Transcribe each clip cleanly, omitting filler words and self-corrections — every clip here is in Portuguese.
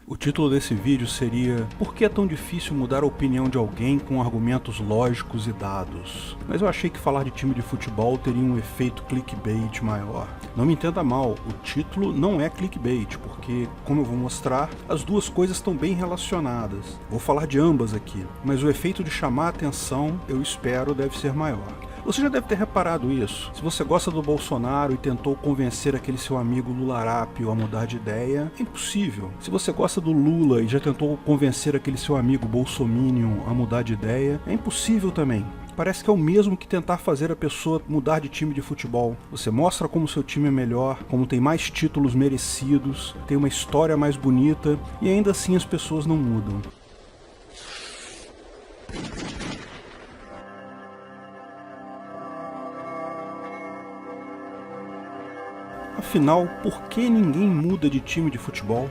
O título desse vídeo seria "Por que é tão difícil mudar a opinião de alguém com argumentos lógicos e dados?". Mas eu achei que falar de time de futebol teria um efeito clickbait maior. Não me entenda mal, o título não é clickbait, porque, como eu vou mostrar, as duas coisas estão bem relacionadas. Vou falar de ambas aqui, mas o efeito de chamar a atenção, eu espero, deve ser maior. Você já deve ter reparado isso. Se você gosta do Bolsonaro e tentou convencer aquele seu amigo Lularápio a mudar de ideia, é impossível. Se você gosta do Lula e já tentou convencer aquele seu amigo Bolsominion a mudar de ideia, é impossível também. Parece que é o mesmo que tentar fazer a pessoa mudar de time de futebol. Você mostra como seu time é melhor, como tem mais títulos merecidos, tem uma história mais bonita, e ainda assim as pessoas não mudam. Afinal, por que ninguém muda de time de futebol?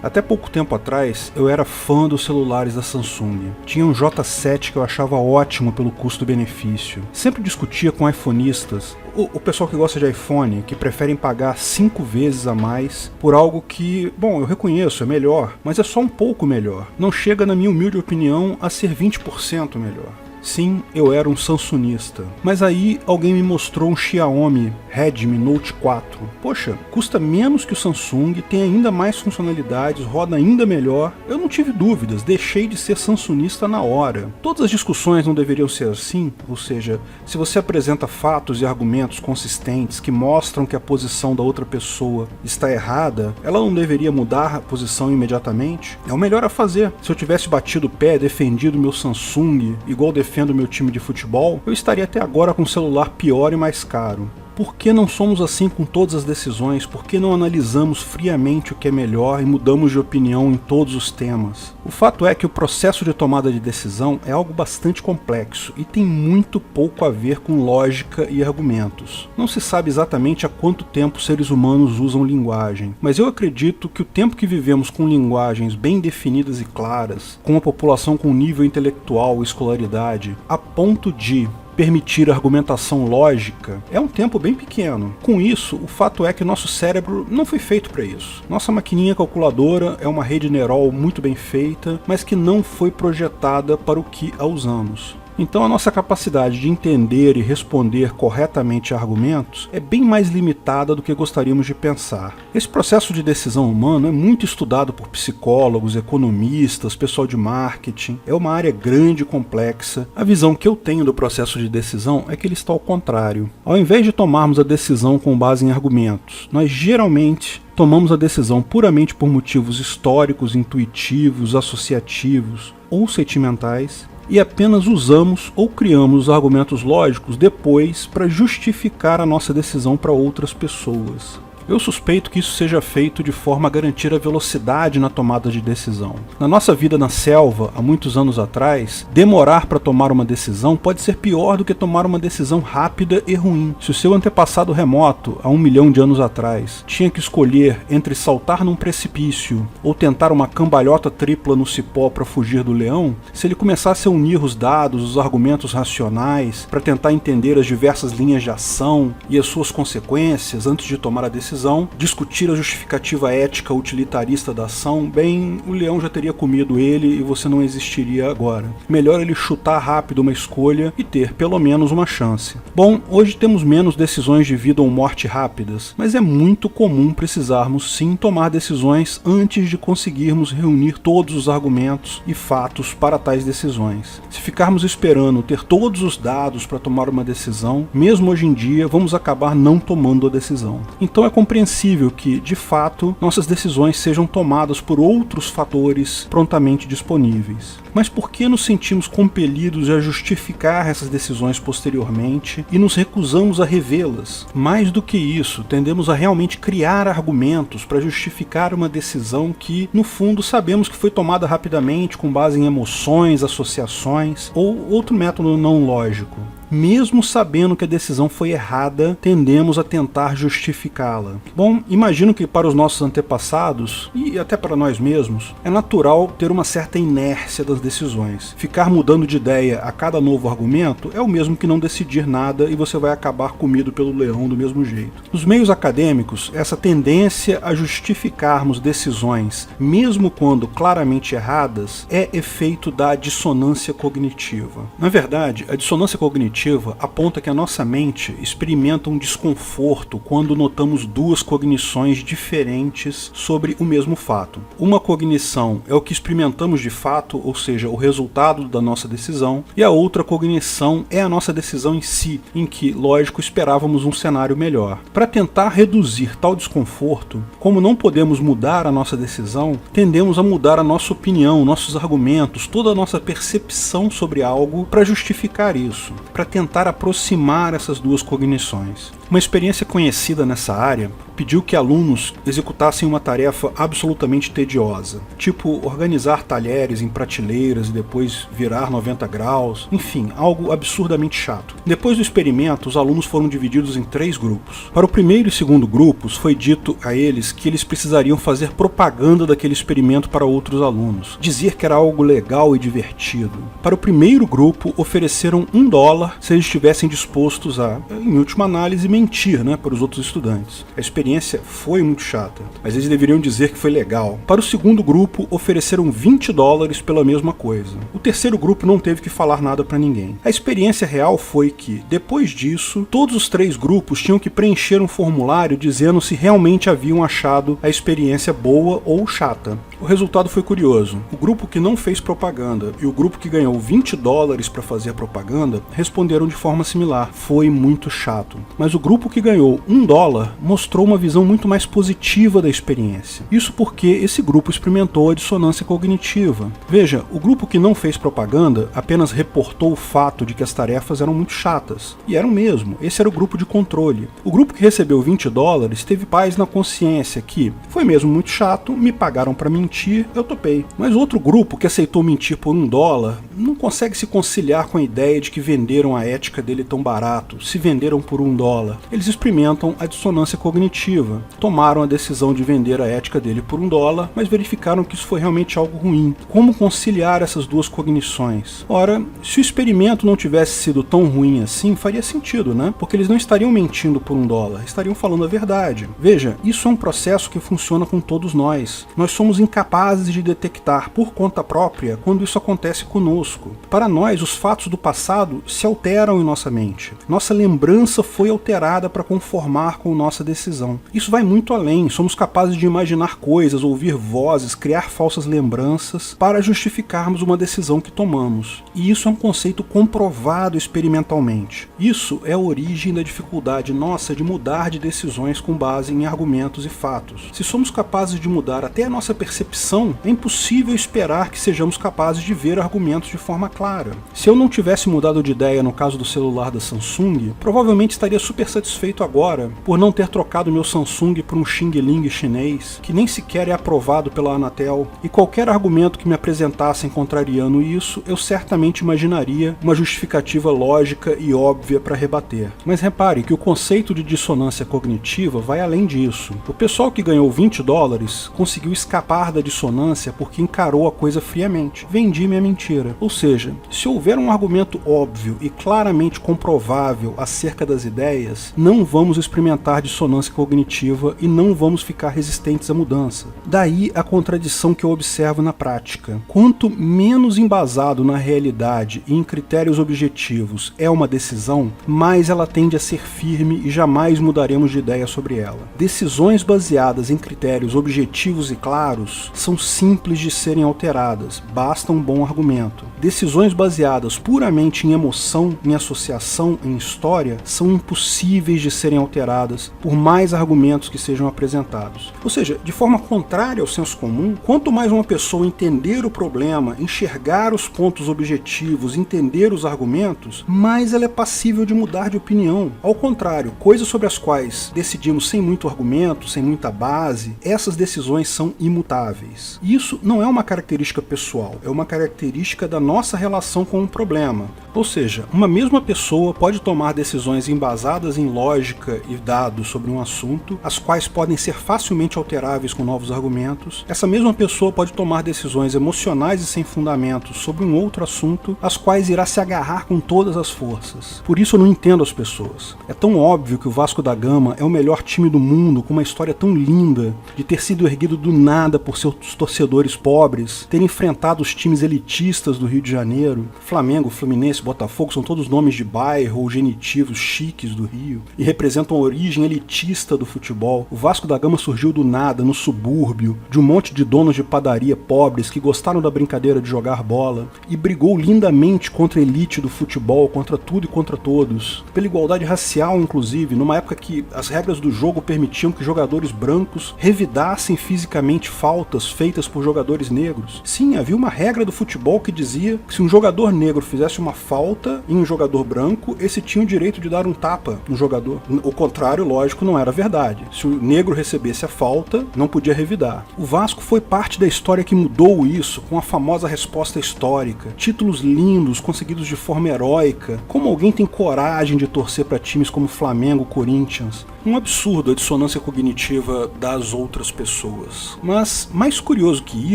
Até pouco tempo atrás, eu era fã dos celulares da Samsung. Tinha um J7 que eu achava ótimo pelo custo-benefício. Sempre discutia com iPhoneistas, o pessoal que gosta de iPhone, que preferem pagar 5 vezes a mais por algo que, bom, eu reconheço, é melhor, mas é só um pouco melhor. Não chega, na minha humilde opinião, a ser 20% melhor. Sim, eu era um samsunista. Mas aí alguém me mostrou um Xiaomi Redmi Note 4. Poxa, custa menos que o Samsung, tem ainda mais funcionalidades, roda ainda melhor. Eu não tive dúvidas, deixei de ser samsunista na hora. Todas as discussões não deveriam ser assim, ou seja, se você apresenta fatos e argumentos consistentes que mostram que a posição da outra pessoa está errada, ela não deveria mudar a posição imediatamente? É o melhor a fazer. Se eu tivesse batido o pé, defendido meu Samsung, igual defendo meu time de futebol, eu estaria até agora com um celular pior e mais caro. Por que não somos assim com todas as decisões? Por que não analisamos friamente o que é melhor e mudamos de opinião em todos os temas? O fato é que o processo de tomada de decisão é algo bastante complexo e tem muito pouco a ver com lógica e argumentos. Não se sabe exatamente há quanto tempo seres humanos usam linguagem, mas eu acredito que o tempo que vivemos com linguagens bem definidas e claras, com uma população com nível intelectual e escolaridade, a ponto de permitir argumentação lógica, é um tempo bem pequeno. Com isso, o fato é que nosso cérebro não foi feito para isso. Nossa maquininha calculadora é uma rede neural muito bem feita, mas que não foi projetada para o que a usamos. Então a nossa capacidade de entender e responder corretamente a argumentos é bem mais limitada do que gostaríamos de pensar. Esse processo de decisão humano é muito estudado por psicólogos, economistas, pessoal de marketing. É uma área grande e complexa. A visão que eu tenho do processo de decisão é que ele está ao contrário. Ao invés de tomarmos a decisão com base em argumentos, nós geralmente tomamos a decisão puramente por motivos históricos, intuitivos, associativos ou sentimentais, e apenas usamos ou criamos argumentos lógicos depois para justificar a nossa decisão para outras pessoas. Eu suspeito que isso seja feito de forma a garantir a velocidade na tomada de decisão. Na nossa vida na selva, há muitos anos atrás, demorar para tomar uma decisão pode ser pior do que tomar uma decisão rápida e ruim. Se o seu antepassado remoto, há 1 milhão de anos atrás, tinha que escolher entre saltar num precipício ou tentar uma cambalhota tripla no cipó para fugir do leão, se ele começasse a unir os dados, os argumentos racionais, para tentar entender as diversas linhas de ação e as suas consequências antes de tomar a decisão, discutir a justificativa ética utilitarista da ação, bem, o leão já teria comido ele e você não existiria agora. Melhor ele chutar rápido uma escolha e ter pelo menos uma chance. Bom, hoje temos menos decisões de vida ou morte rápidas, mas é muito comum precisarmos sim tomar decisões antes de conseguirmos reunir todos os argumentos e fatos para tais decisões. Se ficarmos esperando ter todos os dados para tomar uma decisão, mesmo hoje em dia, vamos acabar não tomando a decisão. Então é compreensível que, de fato, nossas decisões sejam tomadas por outros fatores prontamente disponíveis. Mas por que nos sentimos compelidos a justificar essas decisões posteriormente e nos recusamos a revê-las? Mais do que isso, tendemos a realmente criar argumentos para justificar uma decisão que, no fundo, sabemos que foi tomada rapidamente com base em emoções, associações ou outro método não lógico. Mesmo sabendo que a decisão foi errada, tendemos a tentar justificá-la. Bom, imagino que para os nossos antepassados, e até para nós mesmos, é natural ter uma certa inércia das decisões. Ficar mudando de ideia a cada novo argumento é o mesmo que não decidir nada e você vai acabar comido pelo leão do mesmo jeito. Nos meios acadêmicos, essa tendência a justificarmos decisões, mesmo quando claramente erradas, é efeito da dissonância cognitiva. Na verdade, a dissonância cognitiva aponta que a nossa mente experimenta um desconforto quando notamos duas cognições diferentes sobre o mesmo fato. Uma cognição é o que experimentamos de fato, ou seja, o resultado da nossa decisão, e a outra cognição é a nossa decisão em si, em que, lógico, esperávamos um cenário melhor. Para tentar reduzir tal desconforto, como não podemos mudar a nossa decisão, tendemos a mudar a nossa opinião, nossos argumentos, toda a nossa percepção sobre algo para justificar isso, para tentar aproximar essas duas cognições. Uma experiência conhecida nessa área pediu que alunos executassem uma tarefa absolutamente tediosa, tipo organizar talheres em prateleiras e depois virar 90 graus, enfim, algo absurdamente chato. Depois do experimento, os alunos foram divididos em 3 grupos. Para o primeiro e segundo grupos, foi dito a eles que eles precisariam fazer propaganda daquele experimento para outros alunos, dizer que era algo legal e divertido. Para o primeiro grupo, ofereceram $1 se eles estivessem dispostos a, em última análise, mentir, para os outros estudantes. A experiência foi muito chata, mas eles deveriam dizer que foi legal. Para o segundo grupo, ofereceram $20 pela mesma coisa. O terceiro grupo não teve que falar nada para ninguém. A experiência real foi que, depois disso, todos os 3 grupos tinham que preencher um formulário dizendo se realmente haviam achado a experiência boa ou chata. O resultado foi curioso. O grupo que não fez propaganda e o grupo que ganhou $20 para fazer propaganda responderam de forma similar. Foi muito chato. Mas o grupo que ganhou $1 mostrou uma visão muito mais positiva da experiência. Isso porque esse grupo experimentou a dissonância cognitiva. Veja, o grupo que não fez propaganda apenas reportou o fato de que as tarefas eram muito chatas. E eram mesmo. Esse era o grupo de controle. O grupo que recebeu $20 teve paz na consciência que foi mesmo muito chato, me pagaram para mentir, eu topei. Mas outro grupo que aceitou mentir por $1 não consegue se conciliar com a ideia de que venderam a ética dele tão barato, se venderam por $1. Eles experimentam a dissonância cognitiva. Tomaram a decisão de vender a ética dele por $1, mas verificaram que isso foi realmente algo ruim. Como conciliar essas duas cognições? Ora, se o experimento não tivesse sido tão ruim assim, faria sentido, Porque eles não estariam mentindo por $1, estariam falando a verdade. Veja, isso é um processo que funciona com todos nós. Nós somos incapazes de detectar por conta própria quando isso acontece conosco. Para nós, os fatos do passado se alteram em nossa mente. Nossa lembrança foi alterada para conformar com nossa decisão. Isso vai muito além. Somos capazes de imaginar coisas, ouvir vozes, criar falsas lembranças para justificarmos uma decisão que tomamos. E isso é um conceito comprovado experimentalmente. Isso é a origem da dificuldade nossa de mudar de decisões com base em argumentos e fatos. Se somos capazes de mudar até a nossa percepção, é impossível esperar que sejamos capazes de ver argumentos de forma clara. Se eu não tivesse mudado de ideia no caso do celular da Samsung, provavelmente estaria super satisfeito agora por não ter trocado meu Samsung por um Xing Ling chinês, que nem sequer é aprovado pela Anatel, e qualquer argumento que me apresentassem contrariando isso, eu certamente imaginaria uma justificativa lógica e óbvia para rebater. Mas repare que o conceito de dissonância cognitiva vai além disso. O pessoal que ganhou $20 conseguiu escapar da dissonância porque encarou a coisa friamente. Vendi minha mentira. Ou seja, se houver um argumento óbvio e claramente comprovável acerca das ideias, não vamos experimentar dissonância cognitiva e não vamos ficar resistentes à mudança. Daí a contradição que eu observo na prática. Quanto menos embasado na realidade e em critérios objetivos é uma decisão, mais ela tende a ser firme e jamais mudaremos de ideia sobre ela. Decisões baseadas em critérios objetivos e claros são simples de serem alteradas, basta um bom argumento. Decisões baseadas puramente em emoção, em associação, em história, são impossíveis de serem alteradas por mais argumentos que sejam apresentados. Ou seja, de forma contrária ao senso comum, quanto mais uma pessoa entender o problema, enxergar os pontos objetivos, entender os argumentos, mais ela é passível de mudar de opinião. Ao contrário, coisas sobre as quais decidimos sem muito argumento, sem muita base, essas decisões são imutáveis. intoleráveis. E isso não é uma característica pessoal, é uma característica da nossa relação com um problema. Ou seja, uma mesma pessoa pode tomar decisões embasadas em lógica e dados sobre um assunto, as quais podem ser facilmente alteráveis com novos argumentos. Essa mesma pessoa pode tomar decisões emocionais e sem fundamentos sobre um outro assunto, as quais irá se agarrar com todas as forças. Por isso eu não entendo as pessoas. É tão óbvio que o Vasco da Gama é o melhor time do mundo, com uma história tão linda, de ter sido erguido do nada por seus torcedores pobres, ter enfrentado os times elitistas do Rio de Janeiro. Flamengo, Fluminense, Botafogo são todos nomes de bairro ou genitivos chiques do Rio, e representam a origem elitista do futebol. O Vasco da Gama surgiu do nada, no subúrbio, de um monte de donos de padaria pobres que gostaram da brincadeira de jogar bola, e brigou lindamente contra a elite do futebol, contra tudo e contra todos, pela igualdade racial inclusive, numa época que as regras do jogo permitiam que jogadores brancos revidassem fisicamente faltas feitas por jogadores negros. Sim, havia uma regra do futebol que dizia que se um jogador negro fizesse uma falta em um jogador branco, esse tinha o direito de dar um tapa no jogador. O contrário, lógico, não era verdade. Se o negro recebesse a falta, não podia revidar. O Vasco foi parte da história que mudou isso, com a famosa resposta histórica, títulos lindos conseguidos de forma heróica. Como alguém tem coragem de torcer para times como Flamengo, Corinthians? Um absurdo a dissonância cognitiva das outras pessoas. Mas, mais curioso que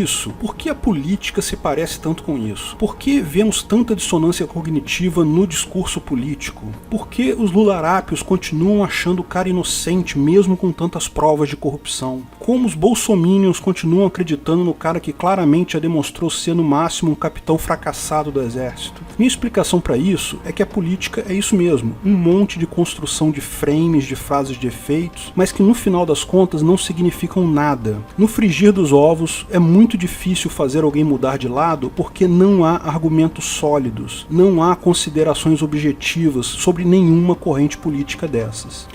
isso, por que a política se parece tanto com isso? Por que vemos tanta dissonância cognitiva no discurso político? Por que os lularápios continuam achando o cara inocente mesmo com tantas provas de corrupção? Como os bolsominions continuam acreditando no cara que claramente já demonstrou ser no máximo um capitão fracassado do exército? Minha explicação para isso é que a política é isso mesmo, um monte de construção de frames, de frases de efeitos, mas que no final das contas não significam nada. No frigir dos ovos, é muito difícil fazer alguém mudar de lado porque não há argumentos sólidos, não há considerações objetivas sobre nenhuma corrente política dessas.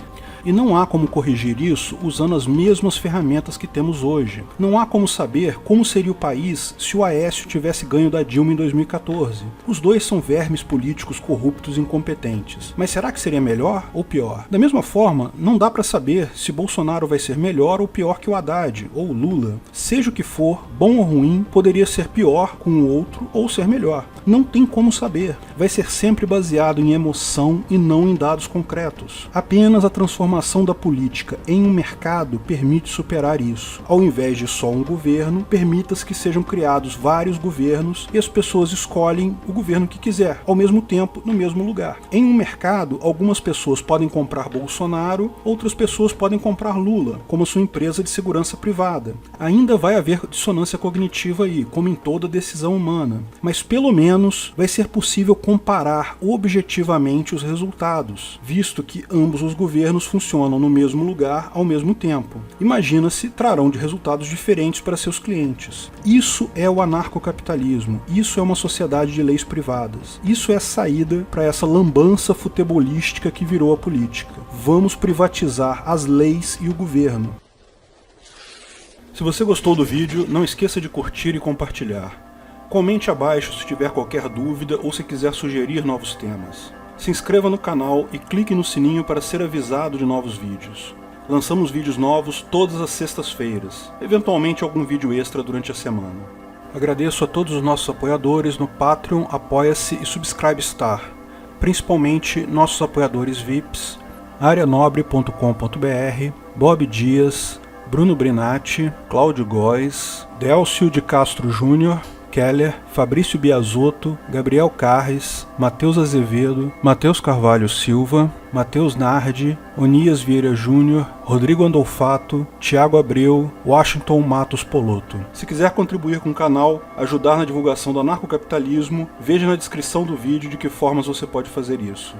E não há como corrigir isso usando as mesmas ferramentas que temos hoje. Não há como saber como seria o país se o Aécio tivesse ganho da Dilma em 2014. Os dois são vermes políticos corruptos e incompetentes. Mas será que seria melhor ou pior? Da mesma forma, não dá para saber se Bolsonaro vai ser melhor ou pior que o Haddad ou o Lula. Seja o que for, bom ou ruim, poderia ser pior com o outro ou ser melhor. Não tem como saber. Vai ser sempre baseado em emoção e não em dados concretos. Apenas a transformação da política em um mercado permite superar isso. Ao invés de só um governo, permita-se que sejam criados vários governos e as pessoas escolhem o governo que quiser, ao mesmo tempo, no mesmo lugar. Em um mercado, algumas pessoas podem comprar Bolsonaro, outras pessoas podem comprar Lula, como sua empresa de segurança privada. Ainda vai haver dissonância cognitiva aí, como em toda decisão humana, mas pelo menos vai ser possível comparar objetivamente os resultados, visto que ambos os governos funcionam no mesmo lugar ao mesmo tempo. Imagina-se trarão de resultados diferentes para seus clientes. Isso é o anarcocapitalismo, isso é uma sociedade de leis privadas, isso é a saída para essa lambança futebolística que virou a política. Vamos privatizar as leis e o governo. Se você gostou do vídeo, não esqueça de curtir e compartilhar. Comente abaixo se tiver qualquer dúvida ou se quiser sugerir novos temas. Se inscreva no canal e clique no sininho para ser avisado de novos vídeos. Lançamos vídeos novos todas as sextas-feiras, eventualmente algum vídeo extra durante a semana. Agradeço a todos os nossos apoiadores no Patreon, Apoia-se e Subscribestar, principalmente nossos apoiadores VIPs, areanobre.com.br, Bob Dias, Bruno Brinatti, Cláudio Góes, Délcio de Castro Júnior, Keller, Fabrício Biasotto, Gabriel Carres, Matheus Azevedo, Matheus Carvalho Silva, Matheus Nardi, Onias Vieira Júnior, Rodrigo Andolfato, Thiago Abreu, Washington Matos Polotto. Se quiser contribuir com o canal, ajudar na divulgação do anarcocapitalismo, veja na descrição do vídeo de que formas você pode fazer isso.